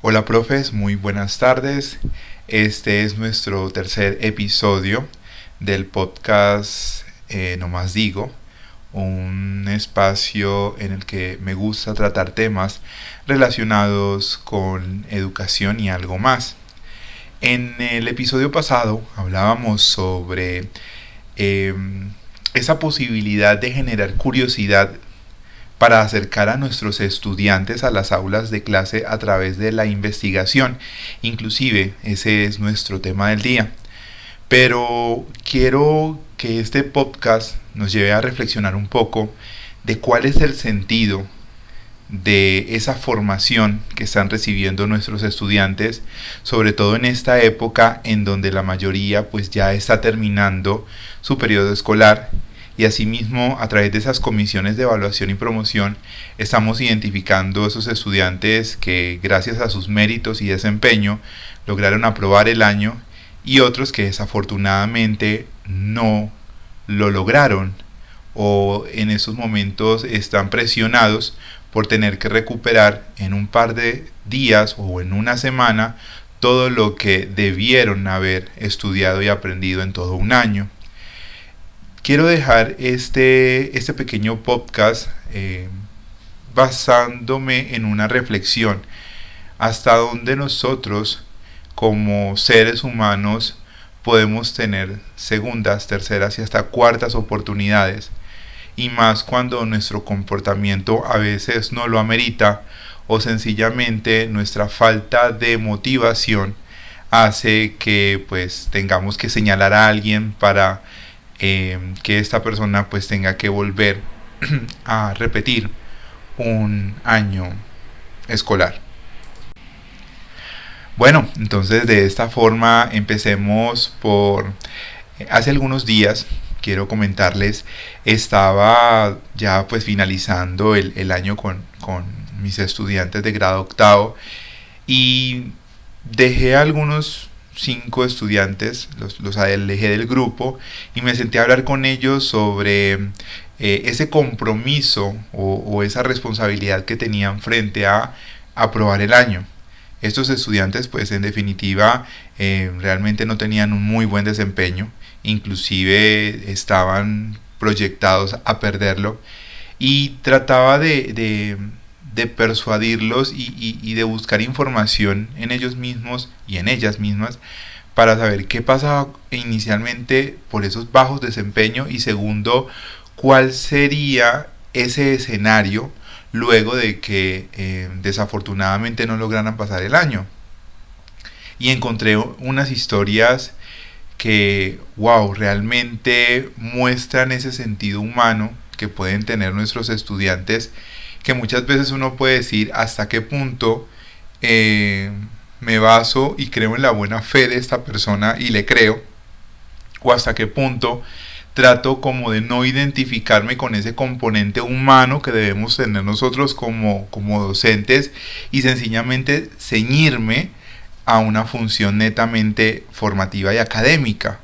Hola profes, muy buenas tardes. Este es nuestro tercer episodio del podcast No Más Digo, un espacio en el que me gusta tratar temas relacionados con educación y algo más. En el episodio pasado hablábamos sobre eh, esa posibilidad de generar curiosidad para acercar a nuestros estudiantes a las aulas de clase a través de la investigación. Inclusive ese es nuestro tema del día. Pero quiero que este podcast nos lleve a reflexionar un poco de cuál es el sentido de esa formación que están recibiendo nuestros estudiantes, sobre todo en esta época en donde la mayoría pues ya está terminando su periodo escolar, y asimismo a través de esas comisiones de evaluación y promoción estamos identificando esos estudiantes que gracias a sus méritos y desempeño lograron aprobar el año, y otros que desafortunadamente no lo lograron o en esos momentos están presionados por tener que recuperar en un par de días o en una semana todo lo que debieron haber estudiado y aprendido en todo un año. Quiero dejar este pequeño podcast basándome en una reflexión hasta dónde nosotros como seres humanos podemos tener segundas, terceras y hasta cuartas oportunidades, y más cuando nuestro comportamiento a veces no lo amerita o sencillamente nuestra falta de motivación hace que pues tengamos que señalar a alguien para que esta persona pues tenga que volver a repetir un año escolar. Bueno, entonces de esta forma empecemos por hace algunos días. Quiero comentarles, estaba ya pues finalizando el año con mis estudiantes de grado octavo y dejé a algunos 5 estudiantes, los alejé del grupo y me senté a hablar con ellos sobre ese compromiso o esa responsabilidad que tenían frente a aprobar el año. Estos estudiantes pues en definitiva realmente no tenían un muy buen desempeño, inclusive estaban proyectados a perderlo, y trataba de persuadirlos y de buscar información en ellos mismos y en ellas mismas para saber qué pasaba inicialmente por esos bajos desempeños, y segundo, cuál sería ese escenario luego de que desafortunadamente no lograran pasar el año. Y encontré unas historias que, wow, realmente muestran ese sentido humano que pueden tener nuestros estudiantes, que muchas veces uno puede decir hasta qué punto me baso y creo en la buena fe de esta persona y le creo, o hasta qué punto trato como de no identificarme con ese componente humano que debemos tener nosotros como docentes, y sencillamente ceñirme a una función netamente formativa y académica.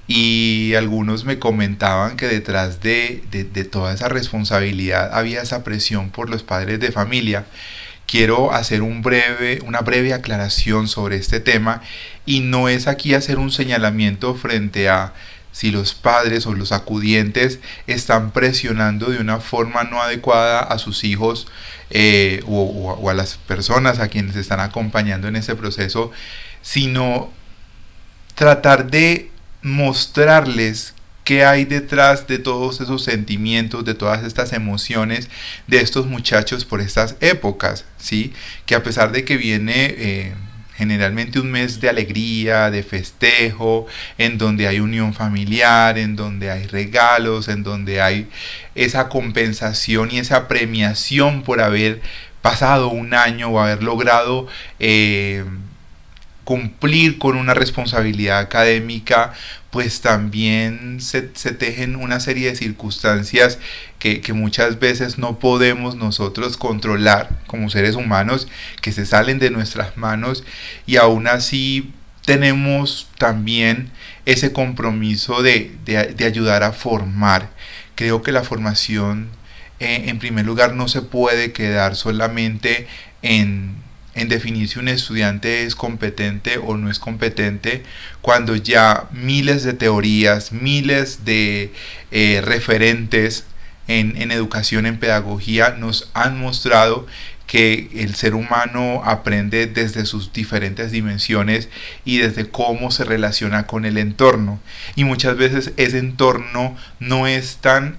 Y algunos me comentaban que detrás de toda esa responsabilidad había esa presión por los padres de familia. Quiero hacer una breve aclaración sobre este tema, y no es aquí hacer un señalamiento frente a si los padres o los acudientes están presionando de una forma no adecuada a sus hijos o a las personas a quienes están acompañando en ese proceso, sino tratar de mostrarles qué hay detrás de todos esos sentimientos, de todas estas emociones de estos muchachos por estas épocas, ¿sí? Que a pesar de que viene generalmente un mes de alegría, de festejo, en donde hay unión familiar, en donde hay regalos, en donde hay esa compensación y esa premiación por haber pasado un año o haber logrado cumplir con una responsabilidad académica, pues también se tejen una serie de circunstancias que muchas veces no podemos nosotros controlar como seres humanos, que se salen de nuestras manos, y aún así tenemos también ese compromiso de ayudar a formar. Creo que la formación en primer lugar no se puede quedar solamente en definir si un estudiante es competente o no es competente, cuando ya miles de teorías, miles de referentes en educación, en pedagogía, nos han mostrado que el ser humano aprende desde sus diferentes dimensiones y desde cómo se relaciona con el entorno. Y muchas veces ese entorno no es tan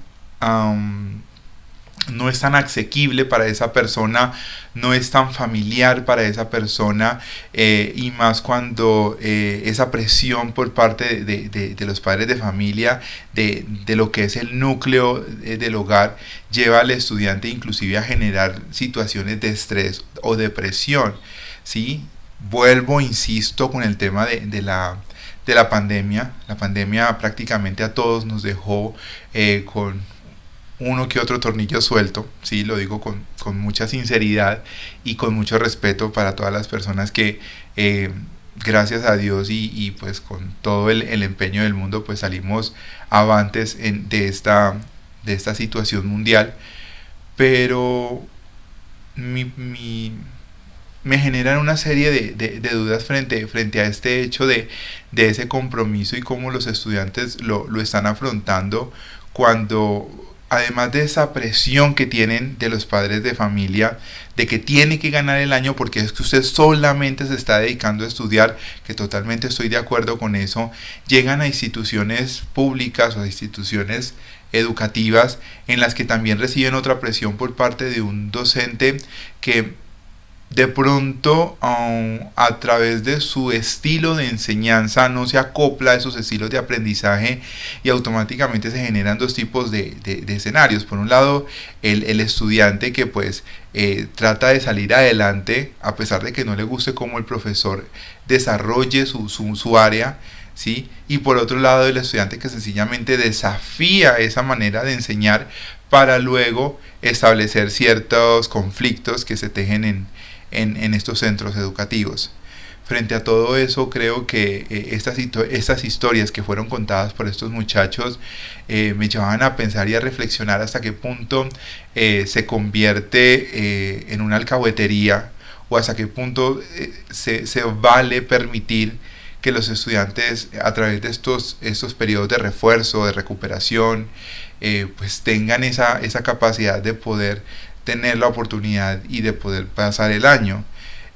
asequible para esa persona, no es tan familiar para esa persona, y más cuando esa presión por parte de los padres de familia, de lo que es el núcleo del hogar, lleva al estudiante inclusive a generar situaciones de estrés o depresión, ¿sí? Vuelvo, insisto, con el tema de la pandemia. La pandemia prácticamente a todos nos dejó con uno que otro tornillo suelto, sí, lo digo con mucha sinceridad y con mucho respeto para todas las personas que gracias a Dios y pues con todo el empeño del mundo pues salimos avantes de esta situación mundial, pero me generan una serie de dudas frente a este hecho de ese compromiso y cómo los estudiantes lo están afrontando cuando, además de esa presión que tienen de los padres de familia, de que tiene que ganar el año porque es que usted solamente se está dedicando a estudiar, que totalmente estoy de acuerdo con eso, llegan a instituciones públicas o a instituciones educativas en las que también reciben otra presión por parte de un docente que de pronto a través de su estilo de enseñanza no se acopla a esos estilos de aprendizaje y automáticamente se generan dos tipos de escenarios. Por un lado, el estudiante que pues trata de salir adelante a pesar de que no le guste cómo el profesor desarrolle su área, ¿sí? Y por otro lado, el estudiante que sencillamente desafía esa manera de enseñar para luego establecer ciertos conflictos que se tejen en estos centros educativos. Frente a todo eso, creo que estas historias que fueron contadas por estos muchachos me llevaban a pensar y a reflexionar hasta qué punto se convierte en una alcahuetería o hasta qué punto se vale permitir que los estudiantes a través de estos periodos de refuerzo, de recuperación, pues tengan esa capacidad de poder tener la oportunidad y de poder pasar el año.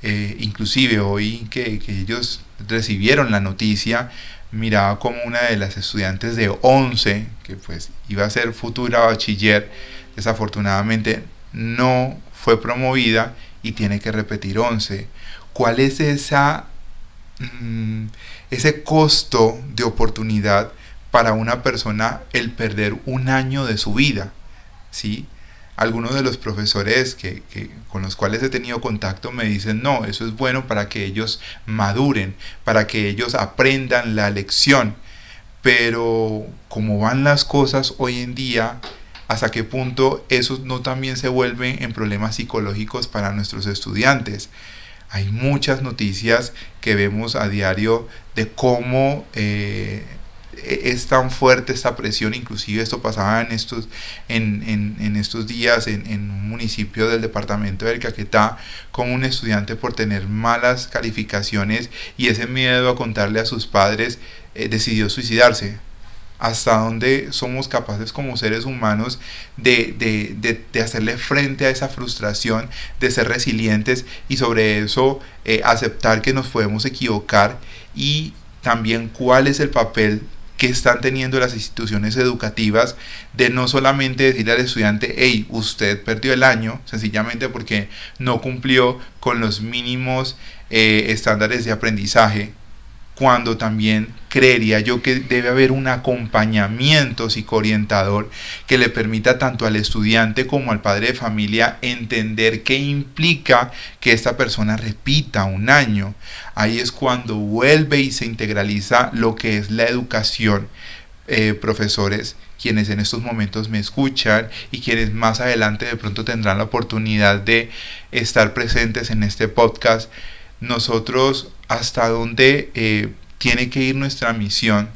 Inclusive hoy que ellos recibieron la noticia, miraba como una de las estudiantes de 11, que pues iba a ser futura bachiller, desafortunadamente no fue promovida y tiene que repetir 11. ¿Cuál es ese costo de oportunidad para una persona el perder un año de su vida? ¿Sí? Algunos de los profesores con los cuales he tenido contacto me dicen, no, eso es bueno para que ellos maduren, para que ellos aprendan la lección, pero como van las cosas hoy en día, ¿hasta qué punto eso no también se vuelve en problemas psicológicos para nuestros estudiantes? Hay muchas noticias que vemos a diario de cómo es tan fuerte esta presión. Inclusive esto pasaba en estos días en un municipio del departamento del Caquetá, con un estudiante por tener malas calificaciones y ese miedo a contarle a sus padres decidió suicidarse. Hasta dónde somos capaces como seres humanos de hacerle frente a esa frustración, de ser resilientes y sobre eso aceptar que nos podemos equivocar, y también cuál es el papel que están teniendo las instituciones educativas de no solamente decirle al estudiante, hey, usted perdió el año sencillamente porque no cumplió con los mínimos estándares de aprendizaje, cuando también creería yo que debe haber un acompañamiento psicoorientador que le permita tanto al estudiante como al padre de familia entender qué implica que esta persona repita un año. Ahí es cuando vuelve y se integraliza lo que es la educación. Profesores, quienes en estos momentos me escuchan y quienes más adelante de pronto tendrán la oportunidad de estar presentes en este podcast, nosotros hasta dónde tiene que ir nuestra misión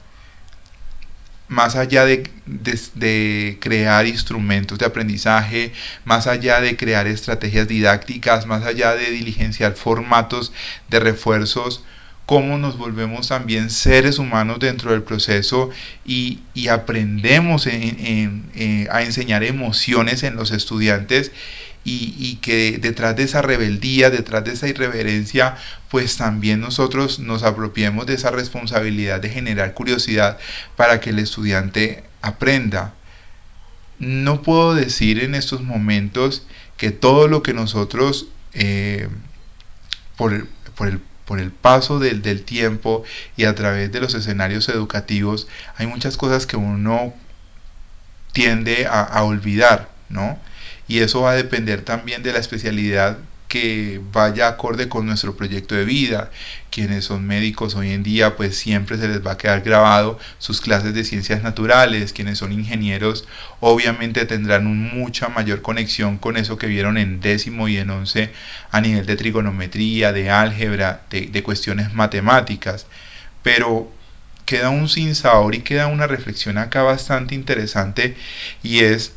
más allá de crear instrumentos de aprendizaje, más allá de crear estrategias didácticas, más allá de diligenciar formatos de refuerzos, cómo nos volvemos también seres humanos dentro del proceso y aprendemos a enseñar emociones en los estudiantes y que detrás de esa rebeldía, detrás de esa irreverencia, pues también nosotros nos apropiemos de esa responsabilidad de generar curiosidad para que el estudiante aprenda. No puedo decir en estos momentos que todo lo que nosotros, por, el, por el paso del tiempo y a través de los escenarios educativos, hay muchas cosas que uno tiende a olvidar, ¿no? Y eso va a depender también de la especialidad que vaya acorde con nuestro proyecto de vida. Quienes son médicos hoy en día, pues siempre se les va a quedar grabado sus clases de ciencias naturales. Quienes son ingenieros, obviamente tendrán mucha mayor conexión con eso que vieron en décimo y en 11 a nivel de trigonometría, de álgebra, de cuestiones matemáticas. Pero queda un sinsabor y queda una reflexión acá bastante interesante, y es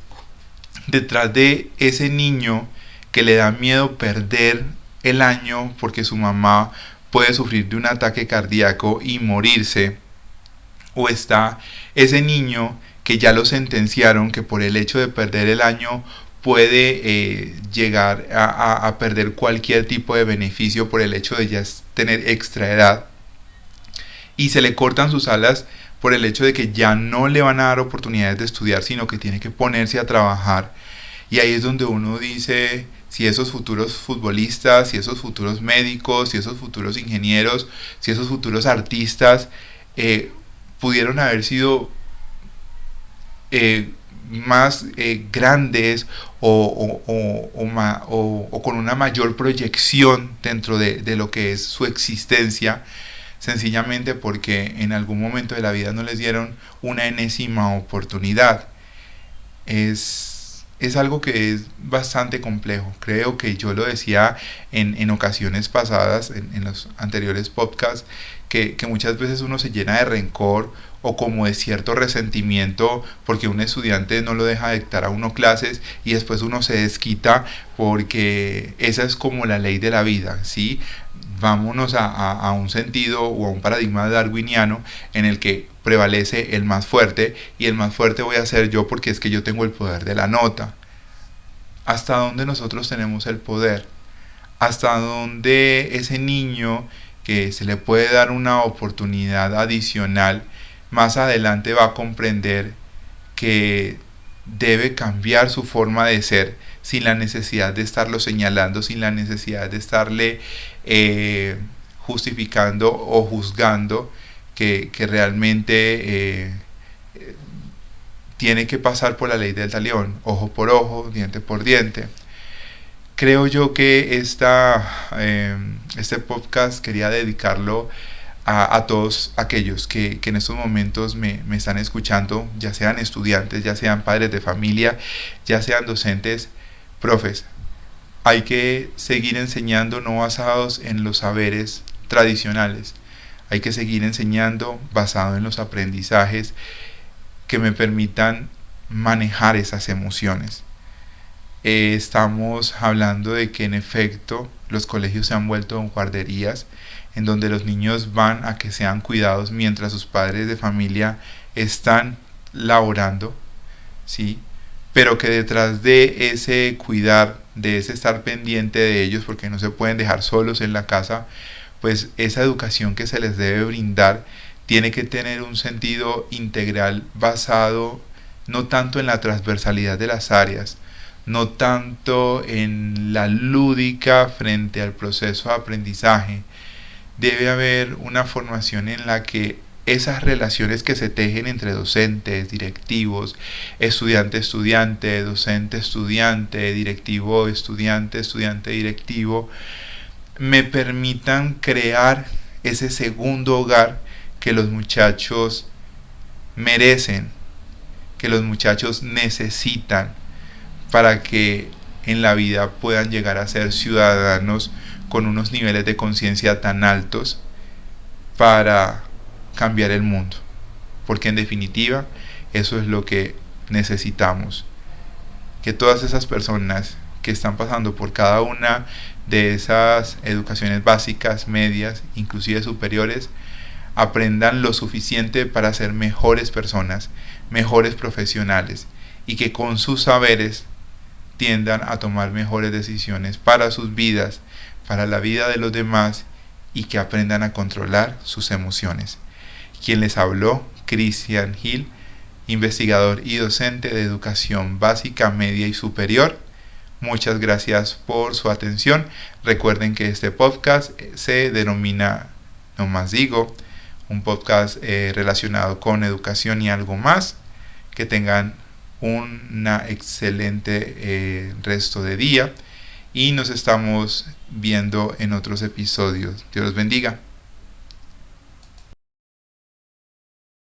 detrás de ese niño que le da miedo perder el año porque su mamá puede sufrir de un ataque cardíaco y morirse, o está ese niño que ya lo sentenciaron, que por el hecho de perder el año puede llegar a perder cualquier tipo de beneficio por el hecho de ya tener extra edad, y se le cortan sus alas por el hecho de que ya no le van a dar oportunidades de estudiar, sino que tiene que ponerse a trabajar. Y ahí es donde uno dice, si esos futuros futbolistas, si esos futuros médicos, si esos futuros ingenieros, si esos futuros artistas pudieron haber sido más grandes o con una mayor proyección dentro de lo que es su existencia, sencillamente porque en algún momento de la vida no les dieron una enésima oportunidad. Es algo que es bastante complejo. Creo que yo lo decía en ocasiones pasadas, en los anteriores podcasts, que muchas veces uno se llena de rencor o como de cierto resentimiento porque un estudiante no lo deja dictar a uno clases, y después uno se desquita porque esa es como la ley de la vida, ¿sí? Vámonos a un sentido o a un paradigma darwiniano en el que prevalece el más fuerte, y el más fuerte voy a ser yo porque es que yo tengo el poder de la nota. ¿Hasta dónde nosotros tenemos el poder? ¿Hasta dónde ese niño que se le puede dar una oportunidad adicional más adelante va a comprender que debe cambiar su forma de ser sin la necesidad de estarlo señalando, sin la necesidad de estarle justificando o juzgando, que realmente tiene que pasar por la ley del talión, ojo por ojo, diente por diente? Creo yo que este podcast quería dedicarlo a todos aquellos que en estos momentos me están escuchando, ya sean estudiantes, ya sean padres de familia, ya sean docentes, profes. Hay que seguir enseñando no basados en los saberes tradicionales. Hay que seguir enseñando basado en los aprendizajes que me permitan manejar esas emociones. Estamos hablando de que en efecto los colegios se han vuelto guarderías en donde los niños van a que sean cuidados mientras sus padres de familia están laborando, ¿sí? Pero que detrás de ese cuidar, de ese estar pendiente de ellos, porque no se pueden dejar solos en la casa, pues esa educación que se les debe brindar tiene que tener un sentido integral basado no tanto en la transversalidad de las áreas, no tanto en la lúdica frente al proceso de aprendizaje. Debe haber una formación en la que esas relaciones que se tejen entre docentes, directivos, estudiante-estudiante, docente-estudiante, directivo-estudiante, estudiante-directivo, me permitan crear ese segundo hogar que los muchachos merecen, que los muchachos necesitan para que en la vida puedan llegar a ser ciudadanos con unos niveles de conciencia tan altos para cambiar el mundo. porque en definitiva eso es lo que necesitamos, que todas esas personas que están pasando por cada una de esas educaciones básicas, medias, inclusive superiores, aprendan lo suficiente para ser mejores personas, mejores profesionales, y que con sus saberes tiendan a tomar mejores decisiones para sus vidas, para la vida de los demás, y que aprendan a controlar sus emociones. Quien les habló, Cristian Gil, investigador y docente de educación básica, media y superior. Muchas gracias por su atención. Recuerden que este podcast se denomina No Más Digo, un podcast relacionado con educación y algo más. Que tengan una excelente resto de día y nos estamos viendo en otros episodios. Dios los bendiga.